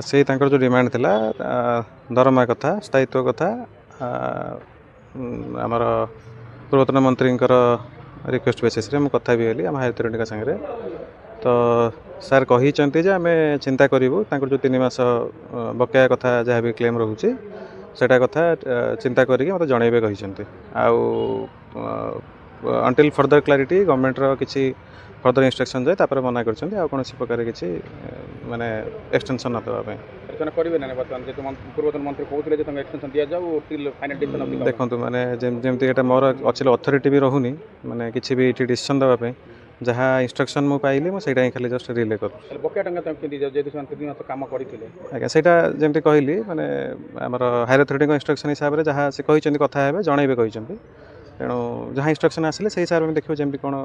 ସେଇ ତାଙ୍କର ଯେଉଁ ଡିମାଣ୍ଡ ଥିଲା ଦରମା କଥା, ସ୍ଥାୟିତ୍ୱ କଥା, ଆମର ପୂର୍ବତନ ମନ୍ତ୍ରୀଙ୍କର ରିକ୍ୱେଷ୍ଟ ବେସିସ୍ରେ ମୁଁ କଥା ବି ହେଲି ଆମ ହାୟର ଅଥରିଟିଙ୍କ ସାଙ୍ଗରେ। ତ ସାର୍ କହିଛନ୍ତି ଯେ ଆମେ ଚିନ୍ତା କରିବୁ ତାଙ୍କର ଯେଉଁ 3 ମାସ ବକେୟା କଥା ଯାହା ବି କ୍ଲେମ୍ ରହୁଛି ସେଇଟା କଥା ଚିନ୍ତା କରିକି ମୋତେ ଜଣାଇବେ କହିଛନ୍ତି। ଆଉ ଅନ୍ଟିଲ୍ ଫର୍ଦର କ୍ଲାରିଟି ଗଭର୍ଣ୍ଣମେଣ୍ଟର କିଛି ଫର୍ଦର ଇନଷ୍ଟ୍ରକ୍ସନ୍ ଯାଏ ତାପରେ ମନା କରିଛନ୍ତି ଆଉ କୌଣସି ପ୍ରକାର କିଛି ମାନେ ଏକ୍ସଟେନସନ୍ ନ ଦେବା ପାଇଁ। ସେମାନେ କରିବେ ନା ବର୍ତ୍ତମାନ ଯେହେତୁ ପୂର୍ବତନ ମନ୍ତ୍ରୀ କହୁଥିଲେ ଯେ ତାଙ୍କୁ ଏକ୍ସଟେନସନ୍ ଦିଆଯାଉ till final decision of the ଦେଖନ୍ତୁ ମାନେ ଯେମିତି ଏଇଟା ମୋର ଅଛି ଅଥରିଟି ବି ରହୁନି ମାନେ କିଛି ବି ଏଠି ଡିସିସନ୍ ଦେବା ପାଇଁ। ଯାହା ଇନଷ୍ଟ୍ରକ୍ସନ୍ ମୁଁ ପାଇଲି ମୁଁ ସେଇଟା ହିଁ ଖାଲି ଜଷ୍ଟ ରିଲେ କରୁଛି। ତାହେଲେ ବକେୟା ଟଙ୍କା ତାଙ୍କୁ କେମିତି ଦିଆଯାଉ ଯେହେତୁ ସେମାନେ 3 ମାସ କାମ କରିଥିଲେ? ଆଜ୍ଞା ସେଇଟା ଯେମିତି କହିଲି ମାନେ ଆମର ହାୟର ଅଥରିଟିଙ୍କ ଇନଷ୍ଟ୍ରକ୍ସନ୍ ହିସାବରେ ଯାହା ସେ କହିଛନ୍ତି କଥା ହେବେ ଜଣାଇବେ କହିଛନ୍ତି। ତେଣୁ ଯାହା ଇନଷ୍ଟ୍ରକ୍ସନ୍ ଆସିଲେ ସେଇ ହିସାବରେ ଆମେ ଦେଖିବୁ ଯେମିତି କ'ଣ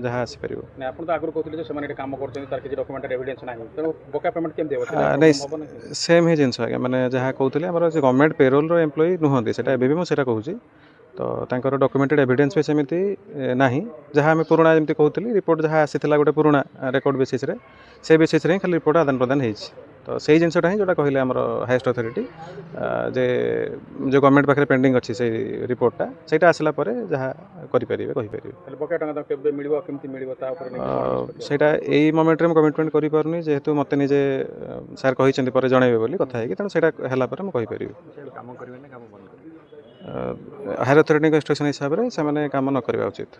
ଯାହା ଆସିପାରିବ। ନା ଆପଣ ତ ଆଗରୁ କହୁଥିଲେ ଯେ ସେମାନେ ଏଠି କାମ କରୁଛନ୍ତି ତାର କିଛି ଡକ୍ୟୁମେଣ୍ଟାରୀ ଏଭିଡେନ୍ସ ନାହିଁ, ତେଣୁ ବକେୟା ପେମେଣ୍ଟ କେମିତି ହେବ? ନାଇଁ ସେମ୍ ହିଁ ଜିନିଷ ଆଜ୍ଞା ମାନେ ଯାହା କହୁଥିଲେ ଆମର ସେ ଗଭର୍ଣ୍ଣମେଣ୍ଟ ପେରୋଲର ଏମ୍ପ୍ଲୟି ନୁହନ୍ତି ସେଇଟା ଏବେ ବି ମୁଁ ସେଇଟା କହୁଛି। ତ ତାଙ୍କର ଡକ୍ୟୁମେଣ୍ଟେଡ଼ ଏଭିଡେନ୍ସ ବି ସେମିତି ନାହିଁ। ଯାହା ଆମେ ପୁରୁଣା ଯେମିତି କହୁଥିଲି ରିପୋର୍ଟ ଯାହା ଆସିଥିଲା ଗୋଟେ ପୁରୁଣା ରେକର୍ଡ଼ ବେସିସ୍ରେ ସେ ବେସିସ୍ରେ ହିଁ ଖାଲି ରିପୋର୍ଟ ଆଦାନ ପ୍ରଦାନ ହେଇଛି। ତ ସେଇ ଜିନିଷଟା ହିଁ ଯେଉଁଟା କହିଲେ ଆମର ହାଏଷ୍ଟ ଅଥରିଟି ଯେ ଯେଉଁ ଗଭର୍ଣ୍ଣମେଣ୍ଟ ପାଖରେ ପେଣ୍ଡିଙ୍ଗ ଅଛି ସେଇ ରିପୋର୍ଟଟା ସେଇଟା ଆସିଲା ପରେ ଯାହା କରିପାରିବେ କହିପାରିବେ। ତାହେଲେ ବକେୟା ଟଙ୍କା ତାଙ୍କୁ କେବେ ମିଳିବ, କେମିତି ମିଳିବ ତା ଉପରେ ସେଇଟା ଏଇ ମୋମେଣ୍ଟରେ ମୁଁ କମିଟମେଣ୍ଟ କରିପାରୁନି ଯେହେତୁ ମୋତେ ନିଜେ ସାର୍ କହିଛନ୍ତି ପରେ ଜଣାଇବେ ବୋଲି କଥା ହେଇକି, ତେଣୁ ସେଇଟା ହେଲା ପରେ ମୁଁ କହିପାରିବି। କାମ କରିବେ ନା କାମ ବନ୍ଦ କରିବେ? ହାୟର ଅଥରିଟିଙ୍କ ଇନଷ୍ଟ୍ରକ୍ସନ୍ ହିସାବରେ ସେମାନେ କାମ ନ କରିବା ଉଚିତ।